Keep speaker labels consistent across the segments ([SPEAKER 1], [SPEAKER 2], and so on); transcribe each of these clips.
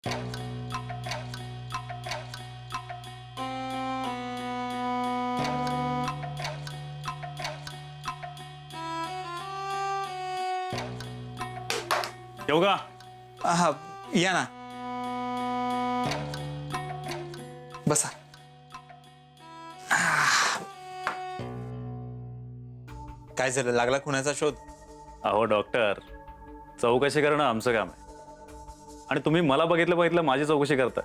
[SPEAKER 1] येऊ का?
[SPEAKER 2] हा, या ना, बसा. काय झालं, लागला खुनाचा शोध?
[SPEAKER 1] अहो डॉक्टर, चौकशी करणं आमचं काम आहे आणि तुम्ही मला बघितलं माझी चौकशी करताय.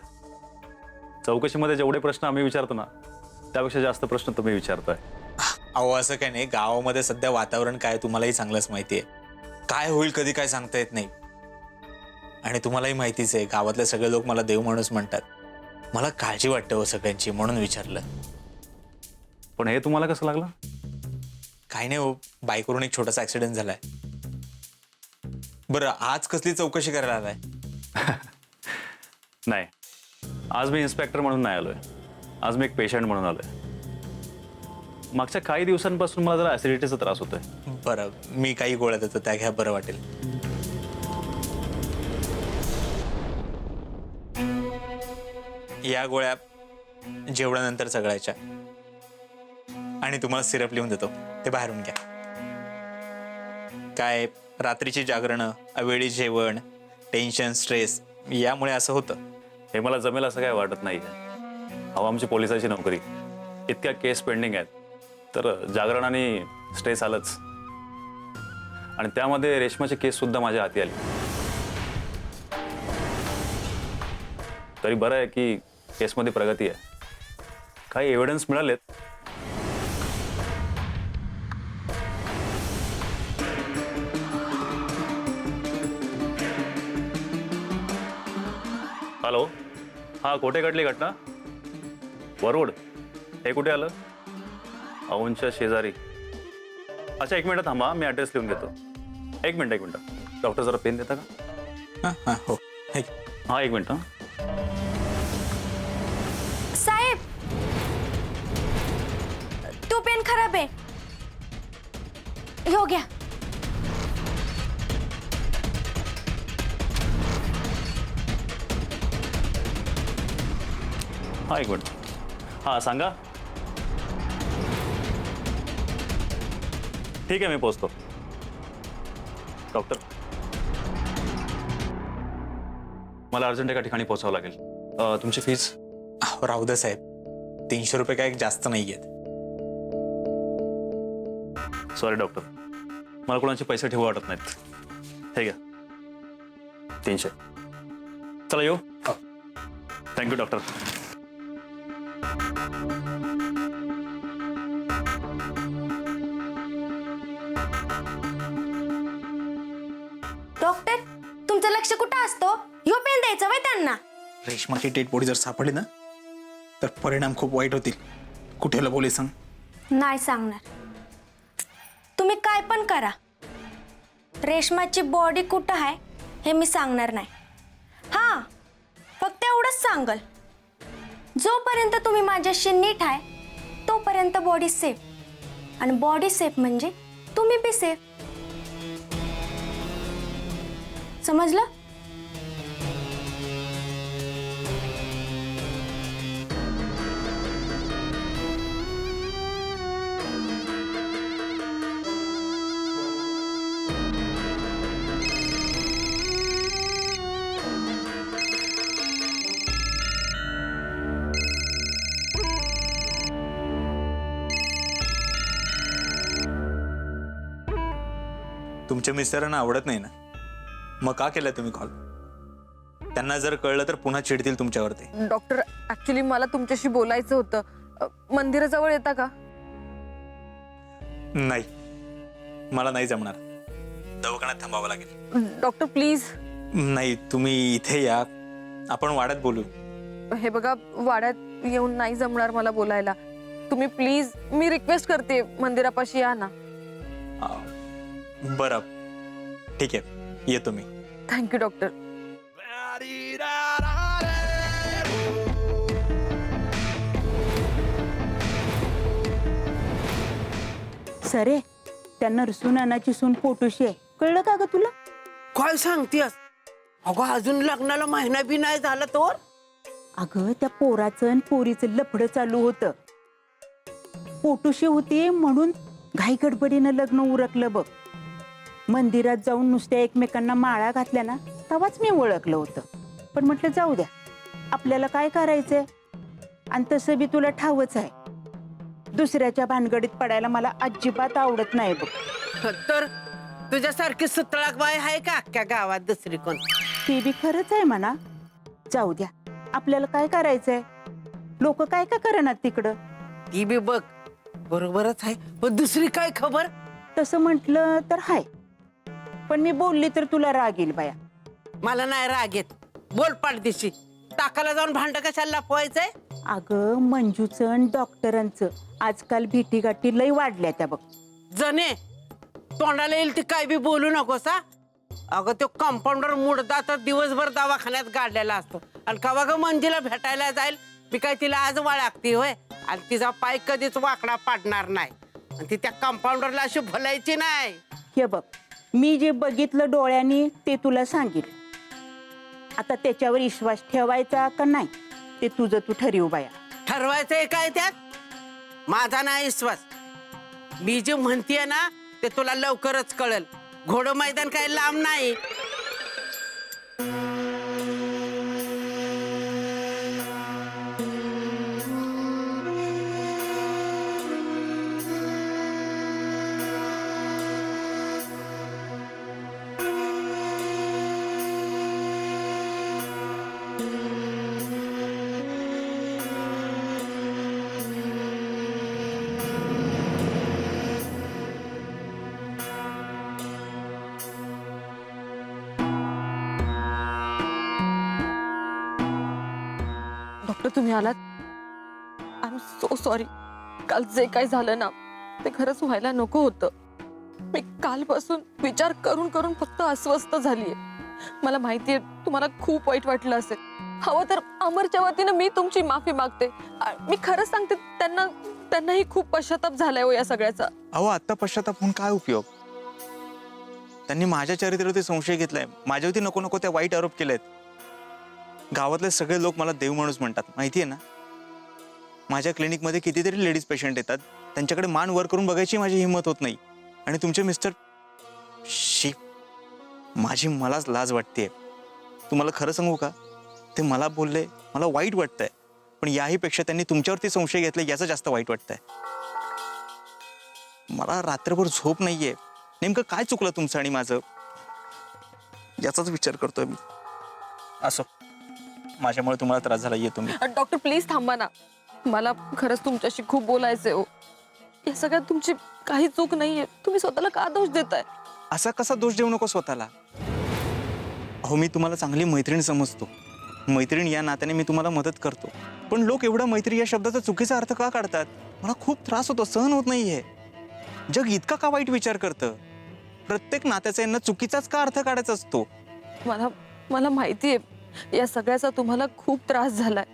[SPEAKER 1] चौकशीमध्ये जेवढे प्रश्न आम्ही विचारतो ना, त्यापेक्षा जास्त प्रश्न तुम्ही विचारताय.
[SPEAKER 2] अहो असं काय नाही, गावामध्ये सध्या वातावरण काय तुम्हालाही चांगलंच माहिती आहे. काय होईल कधी काय सांगता येत नाही. आणि तुम्हालाही माहितीच आहे, गावातले सगळे लोक मला देव माणूस म्हणतात. मला काळजी वाटते हो सगळ्यांची, म्हणून विचारलं.
[SPEAKER 1] पण हे तुम्हाला कसं लागलं?
[SPEAKER 2] काही नाही हो, बाईकवरून एक छोटासा ऍक्सिडेंट झालाय. बरं, आज कसली चौकशी करायला आलाय?
[SPEAKER 1] नाही, आज मी इन्स्पेक्टर म्हणून नाही आलोय. आज मी एक पेशंट म्हणून आलोय. मागच्या काही दिवसांपासून मला जरा ऍसिडिटीचा त्रास होतोय.
[SPEAKER 2] बरं, मी काही गोळ्या देतो, त्या घ्या, बरं वाटेल. या गोळ्या जेवणानंतर सगळ्याच्या, आणि तुम्हाला सिरप लिहून देतो, ते बाहेरून घ्या. काय रात्रीची जागरणं, अवेळी जेवण, टेन्शन, स्ट्रेस, यामुळे असं होतं.
[SPEAKER 1] हे मला जमेल असं काय वाटत नाही. अहो, आमची पोलिसाची नोकरी, इतक्या केस पेंडिंग आहेत, तर जागरण आणि स्ट्रेस आलंच. आणि त्यामध्ये रेशमाची केस सुद्धा माझ्या हाती आली. तरी बरं आहे की केसमध्ये प्रगती आहे. काही एव्हिडन्स मिळालेत. हॅलो, हा, कुठे घडली घटना? वरुड. हे कुठे आलं? औंधच्या शेजारी. अच्छा, एक मिनिट थांबा, मी ॲड्रेस लिहून घेतो. एक मिनिट. डॉक्टर जरा पेन देता का?
[SPEAKER 2] हो,
[SPEAKER 1] हा, एक मिनिट.
[SPEAKER 3] साहेब, तो पेन खराब आहे, हो घ्या.
[SPEAKER 1] हा, एक मिनिट. हा, सांगा. ठीक आहे, मी पोहोचतो. डॉक्टर, मला अर्जंट एका ठिकाणी पोहोचावं लागेल. तुमची फीज?
[SPEAKER 2] राहू दे साहेब, 300 रुपये काय जास्त नाही आहेत.
[SPEAKER 1] सॉरी डॉक्टर, मला कोणाचे पैसे ठेवू वाटत नाहीत. हे घ्या, 300. चला येऊ. Thank you doctor.
[SPEAKER 3] डॉक्टर, तुमचं लक्ष कुठं असतो? ह्यो पेन द्यायचा वय त्यांना.
[SPEAKER 2] रेशमाची डेड बॉडी जर सापडली ना, तर परिणाम खूप वाईट होतील. कुठेला पोलीस सांग?
[SPEAKER 3] नाही सांगणार. तुम्ही काय पण करा, रेशमाची बॉडी कुठं आहे हे मी सांगणार नाही. हा, फक्त एवढंच सांगल, जोपर्यंत तुम्ही माझ्याशी नीट आहे तोपर्यंत बॉडी सेफ. आणि बॉडी सेफ म्हणजे तुम्ही बी सेफ. समजलं?
[SPEAKER 2] तुमच्या मिस्टरांना आवडत नाही ना, मग का केलं तुम्ही कॉल? त्यांना जर कळलं तर पुन्हा चिडतील तुमच्यावरती.
[SPEAKER 4] डॉक्टर, ऍक्च्युली मला तुमच्याशी बोलायचं होतं. मंदिराजवळ येता का?
[SPEAKER 2] नाही, मला नाही जमणार, दवाखान्यात थांबावं लागेल.
[SPEAKER 4] Doctor please.
[SPEAKER 2] नाही, तुम्ही इथे या, आपण वाड्यात बोलू.
[SPEAKER 4] हे बघा, वाड्यात येऊन नाही जमणार मला बोलायला. तुम्ही प्लीज, मी रिक्वेस्ट करते, मंदिरापाशी या ना.
[SPEAKER 2] बरं, ठीक आहे, येतो मी.
[SPEAKER 4] Thank you doctor.
[SPEAKER 5] सरे, त्या नरसून नानाची सून पोटोशी आहे, कळलं का ग तुला?
[SPEAKER 6] काय सांगतेस? अगं अजून लग्नाला महिना बी नाही झाला तर
[SPEAKER 5] अगं त्या पोराचं आणि पोरीचं लफडं चालू होतं. पोटुशी होती म्हणून घाई गडबडीनं लग्न उरकलं बघ. मंदिरात जाऊन नुसत्या एकमेकांना माळा घातल्या ना तेव्हाच मी ओळखलं होतं. पण म्हटलं जाऊ द्या, आपल्याला काय करायचंय. आणि तसं बी तुला ठावच आहे, दुसऱ्याच्या भानगडीत पडायला मला अजिबात आवडत नाही बघ.
[SPEAKER 6] तर तुझ्यासारखी सुतळाक बाई आहे का अख्ख्या गावात दुसरी कोण?
[SPEAKER 5] ते बी खरंच आहे म्हणा. जाऊ द्या, आपल्याला काय करायचंय. लोक काय का करणार तिकडं.
[SPEAKER 6] ती बी बघ बरोबरच आहे, पण दुसरी काय खबर?
[SPEAKER 5] तसं म्हटलं तर हाय, पण मी बोलली तर तुला राग येईल बाया.
[SPEAKER 6] मला नाही राग येत. बोल पाठदिशी. टाकाला जाऊन भांड कशाला लपवायचंय?
[SPEAKER 5] अगं मंजूचं आणि डॉक्टरांचं आजकाल भेटीगाठी लय वाढल्या त्या बघ.
[SPEAKER 6] जने तोंडाला येईल ती काय बी बोलू नकोस हा. अगं तो कंपाऊंडर मुडदा तर दिवसभर दवाखान्यात गाडलेला असतो आणि कवा ग मंजीला भेटायला जाईल. मी काय तिला आज वाळागती होय? आणि तिचा पाय कधीच वाकडा पाडणार नाही. आणि ती त्या कंपाऊंडरला अशी भलायची नाही.
[SPEAKER 5] हे बघ, मी जे बघितलं डोळ्यांनी ते तुला सांगेल. आता त्याच्यावर विश्वास ठेवायचा का नाही ते तुझं तू ठरव बाया.
[SPEAKER 6] ठरवायचंय काय त्यात? माझा नाही विश्वास. मी जे म्हणतेय ना ते तुला लवकरच कळेल. घोडं मैदान काही लांब नाही.
[SPEAKER 4] डॉक्टर तुम्ही आलात. I am so sorry. काल जे काय झालं ना ते खरंच व्हायला नको होतं. मी कालपासून विचार करून करून फक्त अस्वस्थ झालीये. मला माहितीये तुम्हाला खूप वाईट वाटलं असेल. हवं तर अमरच्या वतीनं मी तुमची माफी मागते. मी खरंच सांगते, त्यांनाही खूप पश्चाताप झालाय हो या सगळ्याचा.
[SPEAKER 2] अहो आत्ता पश्चाताप होऊन काय उपयोग. त्यांनी माझ्या चरित्र्यावरती संशय घेतलाय, माझ्यावरती नको नको त्या वाईट आरोप केलेत. गावातले सगळे लोक मला देव माणूस म्हणतात, माहितीये ना. माझ्या क्लिनिकमध्ये कितीतरी लेडीज पेशंट येतात, त्यांच्याकडे मान वर करून बघायची माझी हिंमत होत नाही. आणि तुमचे मिस्टर शी, माझी मलाच लाज वाटतेय. तुम्हाला खरं सांगू का, ते मला बोलले, मला वाईट वाटतंय. पण याही पेक्षा त्यांनी तुमच्यावरती संशय घेतला याचं जास्त वाईट वाटतंय. मला रात्रभर झोप नाहीये. नेमकं काय चुकलं तुमचं आणि माझं याचाच विचार करतोय मी. असो, माझ्यामुळे तुम्हाला त्रास झाला, येतो मी.
[SPEAKER 4] डॉक्टर प्लीज थांबा ना. मला खरंच तुमच्याशी खूप बोलायचंय हो. या सगळ्यात तुमची काही चूक नाहीये. तुम्ही स्वतःला का दोष देताय?
[SPEAKER 2] असा कसा दोष देऊ नको स्वतःला. अहो मी तुम्हाला चांगली मैत्रीण समजतो. मैत्रीण या नात्याने मी तुम्हाला मदत करतो. पण लोक एवढा मैत्री या शब्दाचा चुकीचा अर्थ का काढतात? मला खूप त्रास होतो, सहन होत नाहीये. जग इतका का वाईट विचार करतं? प्रत्येक नात्याचा यांना चुकीचाच का अर्थ काढायचा असतो?
[SPEAKER 4] मला माहितीये या सगळ्याचा तुम्हाला खूप त्रास झालाय.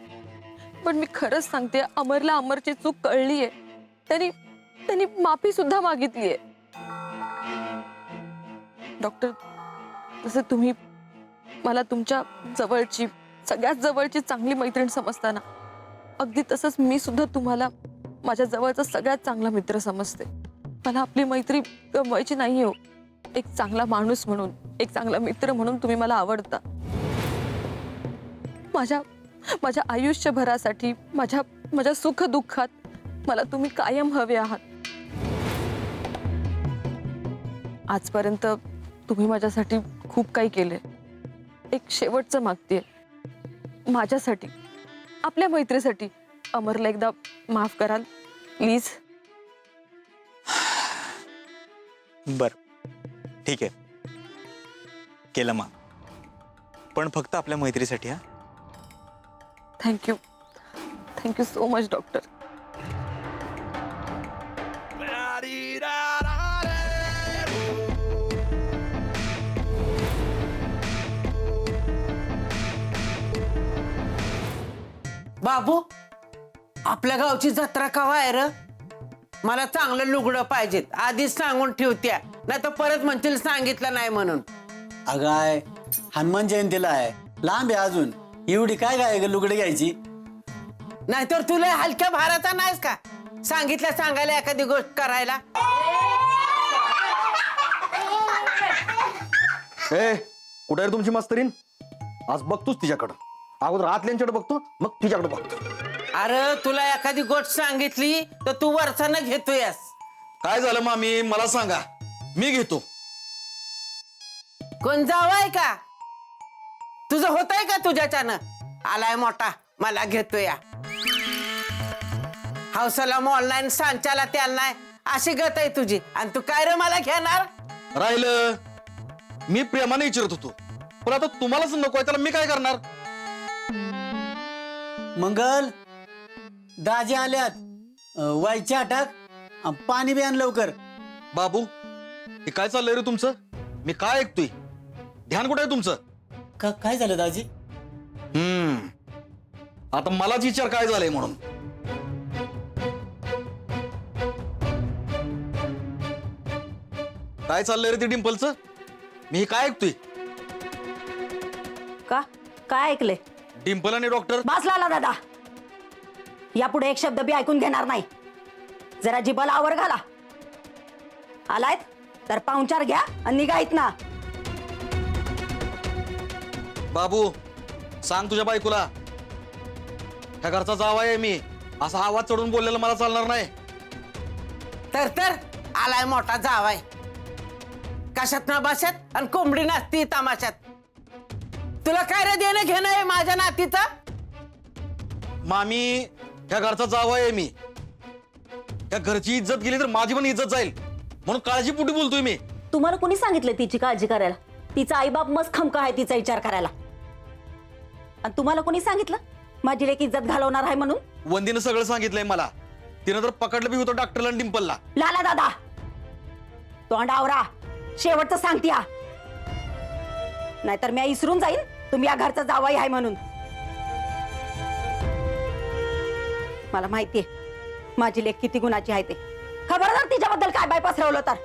[SPEAKER 4] पण मी खरंच सांगते, अमरला अमरची चूक कळलीये. त्यांनी माफी सुद्धा मागितलीये. डॉक्टर, जसे तुम्ही मला तुमच्या जवळची, सगळ्यात जवळची चांगली मैत्रीण समजताना, अगदी तसंच मी सुद्धा तुम्हाला माझ्या जवळचा सगळ्यात चांगला मित्र समजते. मला आपली मैत्री गमवायची नाही हो. एक चांगला माणूस म्हणून, एक चांगला मित्र म्हणून तुम्ही मला आवडता. माझ्या आयुष्यभरासाठी, माझ्या सुख दुःखात मला तुम्ही कायम हवे आहात. आजपर्यंत तुम्ही माझ्यासाठी खूप काही केले. एक शेवटचं मागतेय, माझ्यासाठी, आपल्या मैत्रीसाठी अमरला एकदा माफ कराल प्लीज?
[SPEAKER 2] बर, ठीक आहे, केलं मग. पण फक्त आपल्या मैत्रीसाठी. हा,
[SPEAKER 4] थँक्यू सो मच डॉक्टर.
[SPEAKER 6] बाबू, आपल्या गावची जत्रा कवा आहे र? मला चांगलं लुगडं पाहिजेत, आधीच सांगून ठेवत्या, नाही तर परत म्हणतील सांगितलं नाही म्हणून.
[SPEAKER 7] अगाय हनुमान जयंतीला आहे, लांब आहे अजून. एवढी काय काय लुगडे घ्यायची?
[SPEAKER 6] नाहीतर तुला हलक्या भाराचा नाहीस का सांगितलं सांगायला एखादी गोष्ट करायला.
[SPEAKER 8] ए कुठे आहे तुमची मास्तरीन? आज बघतोच तिच्याकडं. अगोदर आतल्यांच्याकडे बघतो, मग तिच्याकडे बघतो.
[SPEAKER 6] अरे तुला एखादी गोष्ट सांगितली तर तू वरचानं घेतोयस.
[SPEAKER 8] काय झालं मामी मला सांगा, मी घेतो.
[SPEAKER 6] कोण जावाय का तुझं होतंय का तुझ्याच्यानं? आलाय मोठा मला घेतोय. हौसाला ऑनलाईन सांच्याला त्याला नाही अशी गत आहे तुझी, आणि तू काय रे मला घेणार?
[SPEAKER 8] राहिलं मी प्रेमाने विचारत होतो, पण आता तुम्हालाच नको आहे, त्याला मी काय करणार?
[SPEAKER 7] मंगल, दाजी आल्यात. वाईच्या अटक, पाणी बी आण लवकर.
[SPEAKER 8] बाबू हे काय चाललंय रे तुमचं? मी काय ऐकतोय? ध्यान कुठे आहे तुमचं?
[SPEAKER 7] काय झालं दाजी?
[SPEAKER 8] आता मलाच विचार काय झालंय म्हणून. काय चाललंय रे ते डिंपलचं? मी हे काय ऐकतोय?
[SPEAKER 9] का काय ऐकले?
[SPEAKER 8] डिंपल आणि डॉक्टर.
[SPEAKER 9] बास लाला दादा, यापुढे एक शब्द बी ऐकून घेणार नाही. जरा जिबाला आवर घाला. आलायत तर पाहुणचार घ्या आणि निघा इथना.
[SPEAKER 8] बाबू सांग तुझ्या बायकोला, ह्या घरचा जावा आहे मी, असा आवाज चढून बोललेला मला चालणार नाही.
[SPEAKER 6] तर आलाय मोठा जावाय. कशात ना बसत आणि कोंबडी नाचती तमाशात. तुला काय रे देणं घेणं आहे माझ्या नातीचं?
[SPEAKER 8] मामी ह्या घरचा जावा आहे मी, ह्या घरची इज्जत गेली तर माझी पण इज्जत जाईल, म्हणून काळजीपोटी बोलतोय मी.
[SPEAKER 9] तुम्हाला कोणी सांगितलं तिची काळजी करायला? तिचा आईबाप मस्त खमका आहे तिचा विचार करायला. आणि तुम्हाला कोणी सांगितलं माझी लेक इज्जत घालवणार आहे म्हणून?
[SPEAKER 8] वंदीनं सगळं सांगितलंय मला. तिनं तर पकडलं बी होतं डॉक्टरला आणि डिंपलला.
[SPEAKER 9] लाला दादा तोंड आवरा, शेवटचं सांगत्या, नाहीतर मी इसरून जाईन तुम्ही या घरचा जावाई आहे म्हणून. मला माहितीये माझी लेक किती गुणाची आहे ते. खबरदार तिच्याबद्दल काय बाय पसरवलं तर.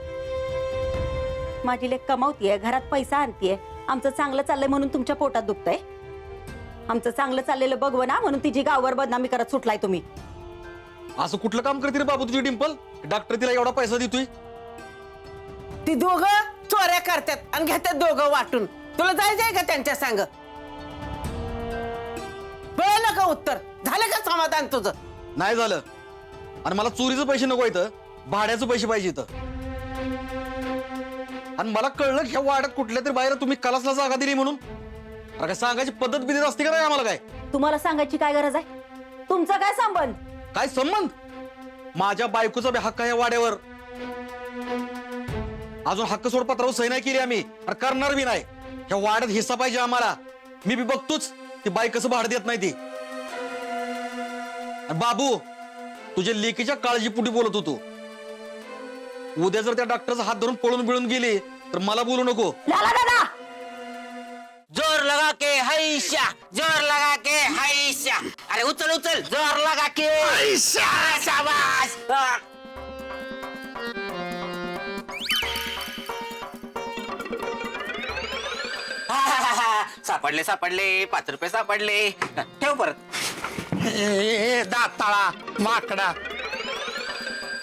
[SPEAKER 9] माझी लेक कमावतीये, घरात पैसा आणतीये, आमचं चांगलं चाललंय म्हणून तुमच्या पोटात दुखतंय. आमचं चांगलं चाललेलं बघवं ना म्हणून तिची गाववर बदनामी करत सुटलाय तुम्ही.
[SPEAKER 8] असं कुठलं काम करते रे बाबू तुझी डिंपल? डॉक्टर तिला एवढा पैसा देतोय.
[SPEAKER 6] ती दोघं चोऱ्या करतात आणि घेतात दोघं वाटून. तुला जायचंय का त्यांच्या संग? कळलं का उत्तर? झालं का समाधान तुझं?
[SPEAKER 8] नाही झालं. आणि मला चोरीचे पैसे नको इथं, भाड्याचे पैसे पाहिजे इथं. आणि मला कळलं ह्या वाड्यात कुठल्या तरी बाहेर तुम्ही कलासला जागा दिली म्हणून. अरे काय सांगायची पद्धत बिद्धत असते का नाही आम्हाला? काय
[SPEAKER 9] तुम्हाला सांगायची काय गरज आहे? तुमचा काय संबंध?
[SPEAKER 8] काय संबंध? माझ्या बायकोचा बी हक्क आहे या वाड्यावर. अजून हक्क सोड पत्रावर सही नाही केली आम्ही, आणि करणार बी नाही. ह्या वाड्यात हिस्सा पाहिजे आम्हाला. मी बी बघतोच ती बाई कसं भाडं देत नाही ती. आणि बाबू तुझ्या लेकीच्या काळजीपोटी बोलत होतो. उद्या जर त्या डॉक्टरचा हात धरून पळून बिळून गेली तर मला बोलू नको.
[SPEAKER 9] लाला दादा
[SPEAKER 10] जोर लगा के हैशा, जोर लगा के हैशा. अरे उचल उचल, जोर लगा के हैशा. शाबाश. सापडले सापडले, 5 रुपये सापडले. ठेव परत.
[SPEAKER 11] दाताळा माकडा,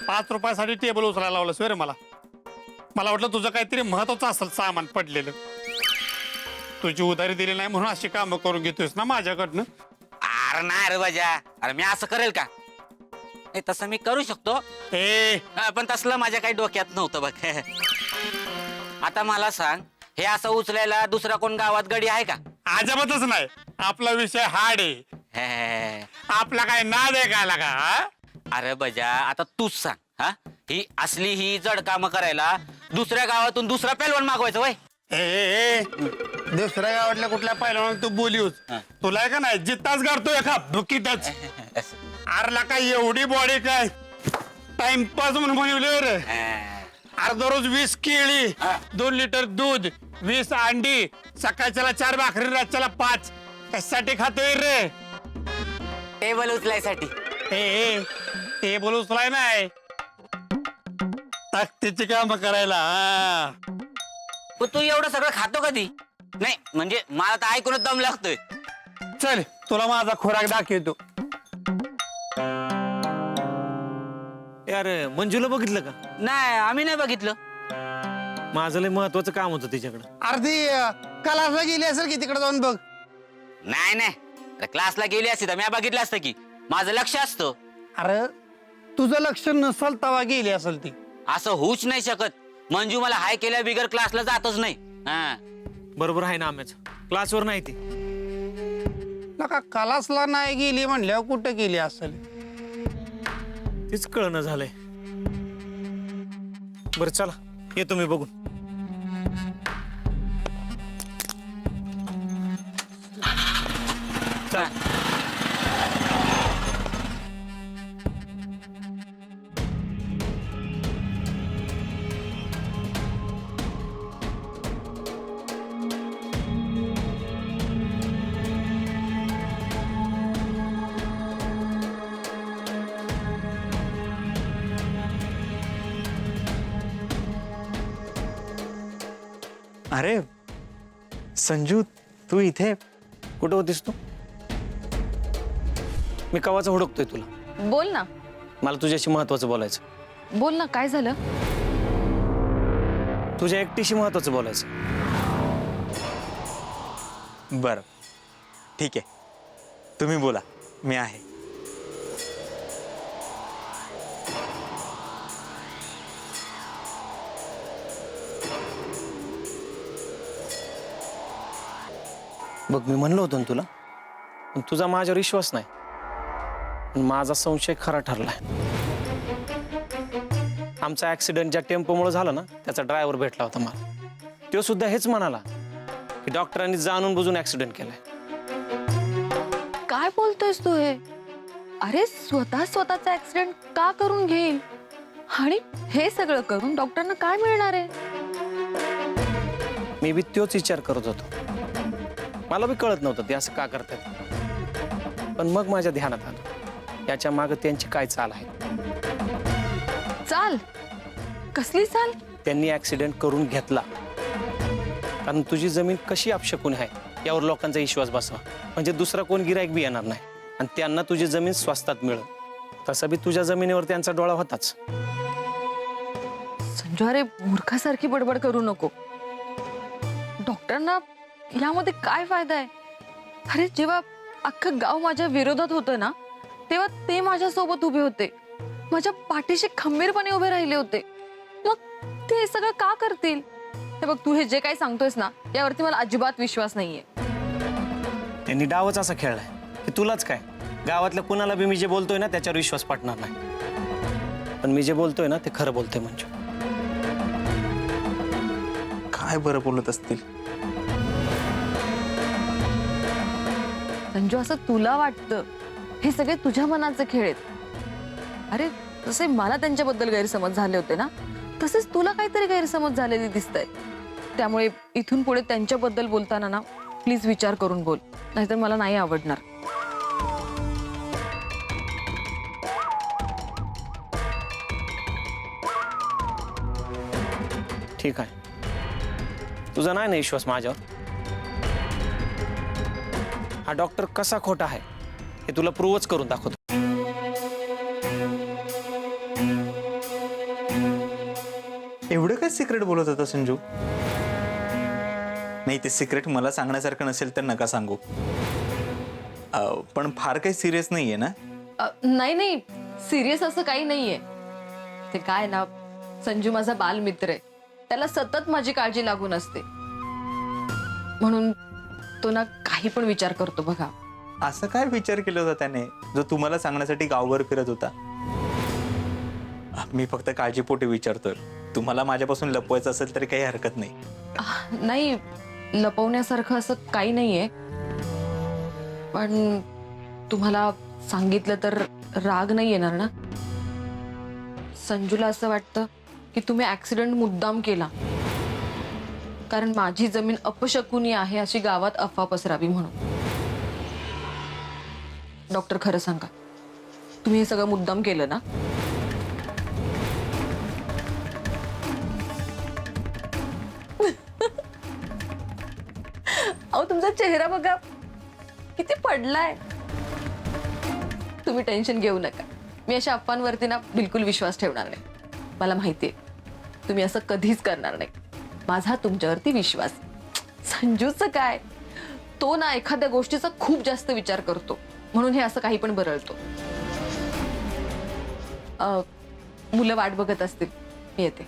[SPEAKER 11] 5 रुपयासाठी टेबल उचलायला लावलं सर मला. मला वाटलं तुझं काहीतरी महत्वाचं असेल सामान पडलेलं. तुझी उधारी दिली नाही म्हणून अशी कामं करून घेतोयस ना माझ्याकडनं.
[SPEAKER 10] अरे नाही रे बाजा, अरे मी असं करेल का? हे तसं मी करू शकतो, पण तसलं माझ्या काही डोक्यात नव्हतं बघ. आता मला सांग, हे असं उचलायला दुसरा कोण गावात गडी आहे का?
[SPEAKER 11] अजिबातच नाही. आपला विषय हार्ड आहे. आपला काय नाद आहे का लागा?
[SPEAKER 10] अरे बजा, आता तूच सांग, हा ही असली ही जड कामं करायला दुसऱ्या गावातून दुसरा पैलवान मागवायचं वय?
[SPEAKER 11] दुसऱ्या गावातल्या कुठल्या पहिलवान तू बोलियोस? तुला का नाही जित्ताच गाडतोय का भुकीतच? अरे का एवढी बॉडी काय टाइमपास म्हणून बनवली रे. अरे दररोज 20 केळी, 2 लिटर दूध, 20 अंडी, सकाळच्याला 4 भाकरी, रातच्याला 5. कशासाठी खातोय रे?
[SPEAKER 10] टेबल उचलायसाठी.
[SPEAKER 11] टेबल उचलाय नाही, ताकदीची काम करायला.
[SPEAKER 10] तू एवढं सगळं खातो कधी? नाही म्हणजे मला तर ऐकूनच दम लागतोय.
[SPEAKER 11] चल तुला माझा खोराक दाखवतो.
[SPEAKER 12] यार मंजूला बघितलं का?
[SPEAKER 10] नाही आम्ही नाही बघितलं.
[SPEAKER 12] माझं लय महत्वाचं काम होतं तिच्याकडं.
[SPEAKER 11] अर्धी क्लासला गेली असेल की तिकडे जाऊन बघ.
[SPEAKER 10] नाही नाही, अरे क्लासला गेली असती तर मी बघितलं असतं की. माझं लक्ष असतं.
[SPEAKER 11] अरे तुझं लक्ष नसल तवा गेली असेल ती.
[SPEAKER 10] असं होऊच नाही शकत. मंजू मला हाय केल्या बिगर क्लासला जातच नाही. हा
[SPEAKER 12] बरोबर आहे ना आम्याचं, क्लासवर नाही ती.
[SPEAKER 11] नका क्लासला नाही गेली म्हणल्यावर कुठं गेली असेल.
[SPEAKER 12] तीच कळणं झालंय. बरं चला येतो मी बघून.
[SPEAKER 10] चल.
[SPEAKER 2] अरे संजू, तू इथे
[SPEAKER 12] कुठं होतीस तू? मी कवाचं हुडकतोय तुला.
[SPEAKER 4] बोल ना.
[SPEAKER 12] मला तुझ्याशी महत्वाचं बोलायचं.
[SPEAKER 4] बोल ना, काय झालं?
[SPEAKER 12] तुझ्या एकटीशी महत्वाचं बोलायचं.
[SPEAKER 2] बरं ठीक आहे, तुम्ही बोला, मी आहे.
[SPEAKER 12] बघ मी म्हणलो होतो ना तुला, पण तुझा माझ्यावर विश्वास नाही. पण माझा संशय खरा ठरलाय. आमचा ऍक्सिडेंट ज्या टेम्पोमुळे झाला ना, त्याचा ड्रायव्हर भेटला होता मला. तो सुद्धा हेच म्हणाला की डॉक्टरांनी जाणून बुजून ऍक्सिडेंट केलाय.
[SPEAKER 4] काय बोलतोयस तू हे? अरे स्वतःचा ऍक्सिडेंट का करून घेईल? आणि हे सगळं करून डॉक्टरांना काय मिळणार आहे?
[SPEAKER 12] मी बी तोच विचार करत होतो. मला बी कळत नव्हतं ते असं का करतात. पण मग माझ्या ध्यानात आलं याच्या मागे त्यांची काय चाल आहे.
[SPEAKER 4] चाल? कसली चाल?
[SPEAKER 12] त्यांनी ऍक्सिडेंट करून घेतला कारण तुझी जमीन कशी अपशकुन आहे यावर लोकांचा विश्वास बसवा, म्हणजे दुसरा कोण गिराईक बी येणार नाही आणि त्यांना तुझी जमीन स्वस्तात मिळेल. तसं बी तुझ्या जमिनीवर त्यांचा डोळा होताच.
[SPEAKER 4] संजू, अरे मूर्खासारखी बडबड करू नको. डॉक्टरांना यामध्ये काय फायदा आहे? अरे जेव्हा अख्खं गाव माझ्या विरोधात होतं ना, तेव्हा ते माझ्या सोबत उभे होते, माझ्या पाठीशी खंबीरपणे उभे राहिले होते. मग ते हे सगळं का करतील? हे बघ, तू हे जे काही सांगतोयस ना, यावरती मला अजिबात विश्वास नाहीये.
[SPEAKER 12] त्यांनी डावच असा खेळलाय की तुलाच काय, गावातल्या कुणाला बी मी जे बोलतोय ना त्याच्यावर विश्वास पटणार नाही. पण मी जे बोलतोय ना ते खरं बोलतोय. म्हणजे
[SPEAKER 2] काय बरं बोलत असतील.
[SPEAKER 4] संजू, असं तुला वाटतं हे सगळे तुझ्या मनाचे खेळ आहेत. अरे जसे मला त्यांच्याबद्दल गैरसमज झाले होते ना, तसेच तुला काहीतरी गैरसमज झालेले दिसत आहेत. त्यामुळे इथून पुढे त्यांच्याबद्दल बोलताना ना प्लीज विचार करून बोल, नाहीतर मला नाही आवडणार.
[SPEAKER 12] ठीक आहे, तुझा नाही ना विश्वास माझ्यावर. हा डॉक्टर कसा खोटा आहे हे तुला प्रूव्हच करून दाखवतो.
[SPEAKER 2] एवढं काय सिक्रेट बोलत होता संजू? नाही, ते सिक्रेट मला सांगण्यासारखं नसेल तर नका सांगू. पण फार काही सिरियस नाहीये ना?
[SPEAKER 4] नाही नाही, सिरियस असं काही नाहीये. ते काय ना, संजू माझा बालमित्र आहे, त्याला सतत माझी काळजी लागून असते, म्हणून तो ना काही पण विचार करतो. बघा,
[SPEAKER 2] असं काय विचार केला होता त्याने जो तुम्हाला सांगण्यासाठी गावभर फिरत होता? मी फक्त काळजीपोटी विचारतोय. तुम्हाला माझ्यापासून लपवायचं असेल तरी काही हरकत नाही.
[SPEAKER 4] नाही, लपवण्यासारखं असं काही नाहीये, पण तुम्हाला सांगितलं तर राग नाही येणार ना? संजूला असं वाटतं की तुम्ही ऍक्सिडेंट मुद्दाम केला कारण माझी जमीन अपशकुनी आहे अशी गावात अफवा पसरावी म्हणून. डॉक्टर, खरं सांगा, तुम्ही हे सगळं मुद्दाम केलं ना? चेहरा बघा किती पडलाय. तुम्ही टेन्शन घेऊ नका. मी अशा अफवांवरती ना बिलकुल विश्वास ठेवणार नाही. मला माहितीये तुम्ही असं कधीच करणार नाही. माझा तुमच्यावरती विश्वास. संजूचं काय, तो ना एखाद्या गोष्टीचा खूप जास्त विचार करतो म्हणून हे असं काही पण बरळतो. मुलं वाट बघत असतील, मी येते.